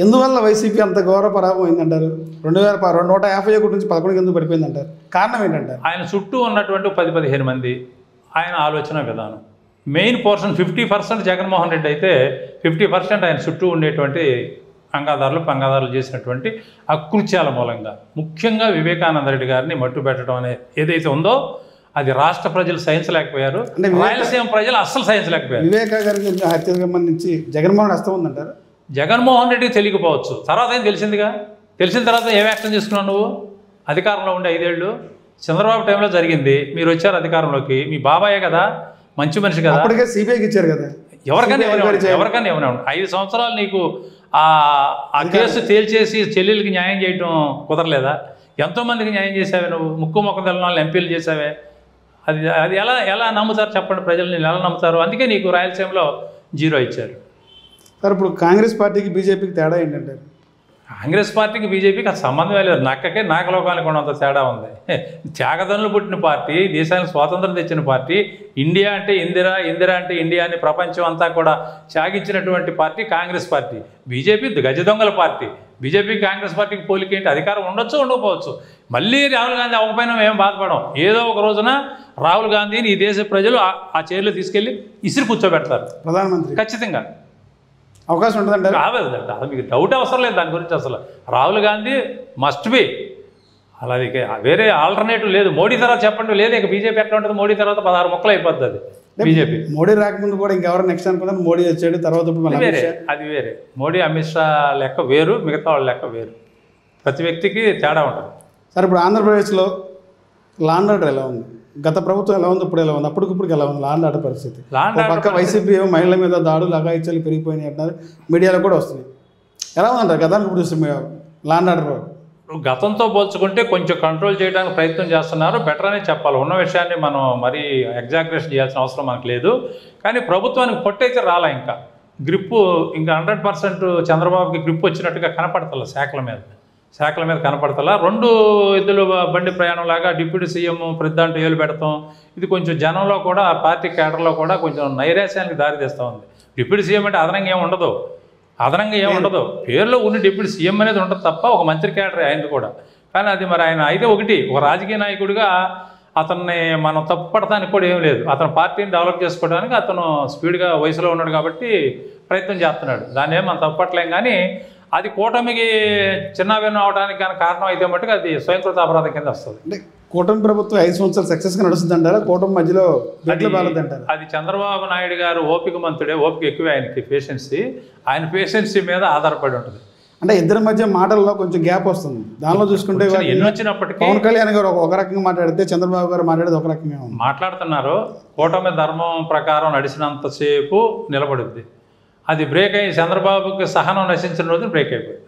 ఎందువల్ల వైసీపీ అంత ఘోర పరాభవం అయిందంటారు? 151 నుంచి 11 ఎందుకు పడిపోయిందంటారు? కారణం ఏంటంటారు? ఆయన చుట్టూ ఉన్నటువంటి 10-15 మంది, ఆయన ఆలోచన విధానం, మెయిన్ పోర్షన్ 50% జగన్మోహన్ రెడ్డి అయితే 50% ఆయన చుట్టూ ఉండేటువంటి పంగాదారులు చేసినటువంటి అకృత్యాల మూలంగా, ముఖ్యంగా వివేకానంద రెడ్డి గారిని మట్టుబెట్టడం అనేది ఏదైతే ఉందో అది రాష్ట్ర ప్రజలు సహించలేకపోయారు, రాయలసీమ ప్రజలు అస్సలు సహించలేకపోయారు. వివేకా గారికి హత్యకు సంబంధించి జగన్మోహన్ రెడ్డి హస్తం ఉందంటారు? జగన్మోహన్ రెడ్డికి తెలియకపోవచ్చు, తర్వాత ఏం తెలిసిందిగా. తెలిసిన తర్వాత ఏం యాక్షన్ చేసుకున్నావు నువ్వు? అధికారంలో ఉండే 5 ఏళ్ళు చంద్రబాబు టైంలో జరిగింది, మీరు వచ్చారు అధికారంలోకి, మీ బాబాయే కదా, మంచి మనిషి కదా, అప్పటికే సిబిఐకి ఇచ్చారు కదా. ఎవరికైనా ఏమైనా 5 సంవత్సరాలు నీకు ఆ కేసు తేల్చేసి చెల్లెలకి న్యాయం చేయటం కుదరలేదా? ఎంతోమందికి న్యాయం చేసావే నువ్వు, ముక్కు మొక్క తెల్ల ఎంపీలు చేసావే. అది ఎలా నమ్ముతారు చెప్పండి, ప్రజల్ని ఎలా నమ్ముతారు? అందుకే నీకు రాయలసీమలో 0 ఇచ్చారు. సార్ ఇప్పుడు కాంగ్రెస్ పార్టీకి బీజేపీకి తేడా ఏంటంటే? కాంగ్రెస్ పార్టీకి బీజేపీకి అది సంబంధమే లేదు. నక్కకే నాకలోకానికి ఉన్నంత తేడా ఉంది. త్యాగదనులు పుట్టిన పార్టీ, దేశానికి స్వాతంత్రం తెచ్చిన పార్టీ, ఇండియా అంటే ఇందిరా, ఇందిరా అంటే ఇండియా అని ప్రపంచం అంతా కూడా త్యాగించినటువంటి పార్టీ కాంగ్రెస్ పార్టీ. బీజేపీ గజ దొంగల పార్టీ. బీజేపీ కాంగ్రెస్ పార్టీకి పోలికేంటి? అధికారం ఉండొచ్చు, ఉండకపోవచ్చు. మళ్ళీ రాహుల్ గాంధీ అవ్వకపోయినా మేము బాధపడం. ఏదో ఒక రోజున రాహుల్ గాంధీని ఈ దేశ ప్రజలు ఆ చైర్లో తీసుకెళ్ళి ఇసిరి కూర్చోబెడతారు ప్రధానమంత్రి. ఖచ్చితంగా అవకాశం ఉంటుందంటారు? రాలేదంట, అది మీకు డౌట్ అవసరం లేదు దాని గురించి. అసలు రాహుల్ గాంధీ మస్ట్ బి, అలా వేరే ఆల్టర్నేటివ్ లేదు. మోడీ తర్వాత చెప్పండి, లేదు ఇక బీజేపీ ఎట్లా ఉంటుంది? మోడీ తర్వాత 16 ముక్కలు అయిపోద్ది అది బీజేపీ. మోడీ రాకముందు కూడా ఇంకెవరు నెక్స్ట్ అనుకున్నారు, మోడీ వచ్చాడు తర్వాత అది వేరే. మోడీ అమిత్ షా లెక్క వేరు, మిగతా వాళ్ళ లెక్క వేరు. ప్రతి వ్యక్తికి తేడా ఉంటుంది. సార్ ఇప్పుడు ఆంధ్రప్రదేశ్లో లా అండ్ ఆర్డర్ ఎలా ఉంది? గత ప్రభుత్వం ఎలా ఉంది, ఇప్పుడు ఎలా ఉంది, అప్పటికిప్పుడు ఎలా ఉంది లా అండ్ ఆర్డర్ పరిస్థితి? పక్క వైసీపీ వైసీపీ మహిళల మీద దాడులు అఘాయిత్యాలు పెరిగిపోయినాయి అంటున్నారు, మీడియాలో కూడా వస్తున్నాయి. ఎలా ఉందంటారు గతానికి ఇప్పుడు చూస్తే లా అండ్ ఆర్డర్? గతంతో పోల్చుకుంటే కొంచెం కంట్రోల్ చేయడానికి ప్రయత్నం చేస్తున్నారు, బెటర్ అనే చెప్పాలి. ఉన్న విషయాన్ని మనం మరీ ఎగ్జాగరేషన్ చేయాల్సిన అవసరం మనకు లేదు. కానీ ప్రభుత్వానికి పొట్టయితే రాలా, ఇంకా గ్రిప్పు ఇంకా 100% చంద్రబాబుకి గ్రిప్ వచ్చినట్టుగా కనపడతల శాఖల మీద కనపడతలా. 2 ఎద్దుల బండి ప్రయాణం లాగా డిప్యూటీ సీఎం ప్రతి దాంట్లో ఏలు పెడతాం, ఇది కొంచెం జనంలో కూడా పార్టీ కేడర్లో కూడా కొంచెం నైరాశ్యానికి దారితీస్తూ ఉంది. డిప్యూటీ సీఎం అంటే అదనంగా ఏం ఉండదు, పేరులో ఉన్న డిప్యూటీ సీఎం అనేది ఉండదు తప్ప ఒక మంత్రి కేడరే ఆయనది కూడా. కానీ అది మరి ఆయన అయితే ఒక రాజకీయ నాయకుడిగా అతన్ని మనం తప్పుపడటానికి కూడా ఏం లేదు. అతను పార్టీని డెవలప్ చేసుకోవడానికి అతను స్పీడ్గా వయసులో ఉన్నాడు కాబట్టి ప్రయత్నం చేస్తున్నాడు, దాన్ని ఏం మనం తప్పుపట్టలేం. కానీ అది కూటమికి చిన్నవిన్న అవడానికి కానీ కారణం అయితే మట్టుకు అది స్వయంకృత అపరాధం కింద వస్తుంది. అంటే కూటమి ప్రభుత్వం 5 సంవత్సరాలు సక్సెస్గా నడుస్తుంది అంటారా? కూటమి మధ్యలో బాలదంటారా? అది చంద్రబాబు నాయుడు గారు ఓపిక మంతుడే, ఓపిక ఎక్కువ ఆయనకి, ఆయన పేషెన్సీ మీద ఆధారపడి ఉంటుంది. అంటే ఇద్దరి మధ్య మాటల్లో కొంచెం గ్యాప్ వస్తుంది. దానిలో చూసుకుంటే ఎన్ని వచ్చినప్పటికీ పవన్ కళ్యాణ్ గారు ఒక రకంగా మాట్లాడితే చంద్రబాబు గారు మాట్లాడేది ఒక రకంగా మాట్లాడుతున్నారు. కూటమి ధర్మం ప్రకారం నడిచినంతసేపు నిలబడుద్ది, అది బ్రేక్ అయ్యి చంద్రబాబుకి సహనం నశించిన రోజు బ్రేక్ అయిపోయింది.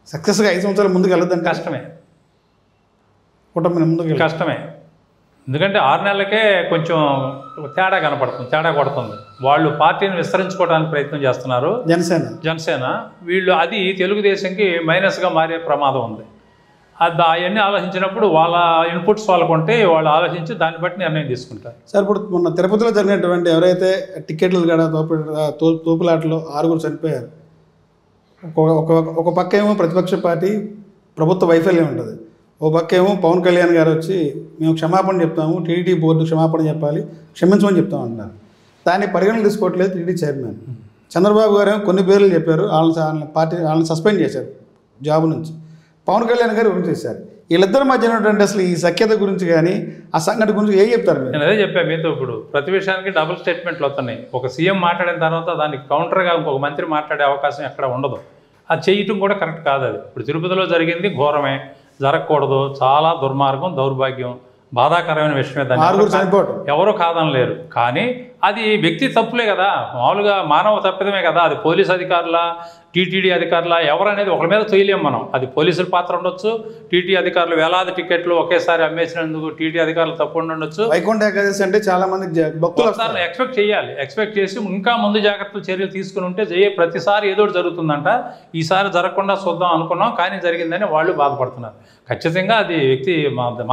సక్సెస్గా 5 సంవత్సరాలు ముందుకు వెళ్ళదంటే కష్టమే, కూటమి ముందుకు కష్టమే. ఎందుకంటే 6 నెలలకే కొంచెం తేడా కొడుతుంది. వాళ్ళు పార్టీని విస్తరించుకోవడానికి ప్రయత్నం చేస్తున్నారు జనసేన. వీళ్ళు అది తెలుగుదేశంకి మైనస్గా మారే ప్రమాదం ఉంది. అవన్నీ ఆలోచించినప్పుడు వాళ్ళ ఇన్పుట్స్ వాళ్ళకు ఉంటే వాళ్ళు ఆలోచించి దాన్ని బట్టి నిర్ణయం తీసుకుంటారు. సార్ ఇప్పుడు మొన్న తిరుపతిలో జరిగినటువంటి ఎవరైతే టికెట్లు కూడా తోపులాటలో 6 చనిపోయారు. ఒక పక్క ఏమో ప్రతిపక్ష పార్టీ ప్రభుత్వ వైఫల్యం ఉంటుంది, ఓ పక్క ఏమో పవన్ కళ్యాణ్ గారు వచ్చి మేము క్షమాపణ చెప్తాము, టీడీటీ బోర్డు క్షమాపణ చెప్పాలి, క్షమించమని చెప్తాం అంటున్నారు. దాన్ని పరిగణన తీసుకోవట్లేదు టీడీ చైర్మన్. చంద్రబాబు గారు కొన్ని పేర్లు చెప్పారు, వాళ్ళని సస్పెండ్ చేశారు జాబ్ నుంచి. పవన్ కళ్యాణ్ గారు చేశారు. వీళ్ళిద్దరి మధ్య ఉన్నటువంటి అసలు ఈ సఖ్యత గురించి కానీ ఆ సంఘటన గురించి ఏం చెప్తారు? నేను అదే చెప్పాను మీతో. ఇప్పుడు ప్రతి విషయానికి డబుల్ స్టేట్మెంట్లు వస్తున్నాయి. ఒక సీఎం మాట్లాడిన తర్వాత దానికి కౌంటర్గా ఇంకొక మంత్రి మాట్లాడే అవకాశం ఎక్కడ ఉండదు. అది చేయటం కూడా కరెక్ట్ కాదు. అది ఇప్పుడు తిరుపతిలో జరిగింది ఘోరమే, జరగకూడదు, చాలా దుర్మార్గం, దౌర్భాగ్యం, బాధాకరమైన విషయమే. దాన్ని ఎవరో కాదనలేరు. కానీ అది వ్యక్తి తప్పులే కదా, మామూలుగా మానవ తప్పిదమే కదా. అది పోలీస్ అధికారుల, టీటీడీ అధికారుల, ఎవరనేది ఒకరి మీద తొయ్యలేం మనం. అది పోలీసుల పాత్ర ఉండొచ్చు, టీటీ అధికారులు వేలాది టికెట్లు ఒకేసారి అమ్మేసినందుకు టీటీ అధికారులు తప్పు ఉండొచ్చు. వైకుంఠ ఏకాదశి అంటే చాలా మంది భక్తులు ఎక్స్పెక్ట్ చేసి ఇంకా ముందు జాగ్రత్తలు చర్యలు తీసుకుని ఉంటే ప్రతిసారి ఏదో జరుగుతుందంట, ఈసారి జరగకుండా చూద్దాం అనుకున్నాం కానీ జరిగిందని వాళ్ళు బాధపడుతున్నారు. ఖచ్చితంగా అది వ్యక్తి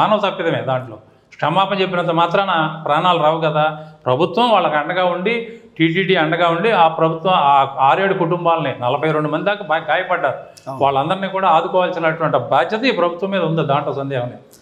మానవ తప్పిదమే. దాంట్లో క్షమాపణ చెప్పినంత మాత్రాన ప్రాణాలు రావు కదా. ప్రభుత్వం వాళ్ళకి అండగా ఉండి టీటీడీ అండగా ఉండి ఆ ప్రభుత్వం ఆ 6-7 కుటుంబాలని 42 మంది దాకా బాగా గాయపడ్డారు. వాళ్ళందరినీ కూడా ఆదుకోవాల్సినటువంటి బాధ్యత ఈ ప్రభుత్వం మీద ఉంది, దాంట్లో సందేహం లేదు.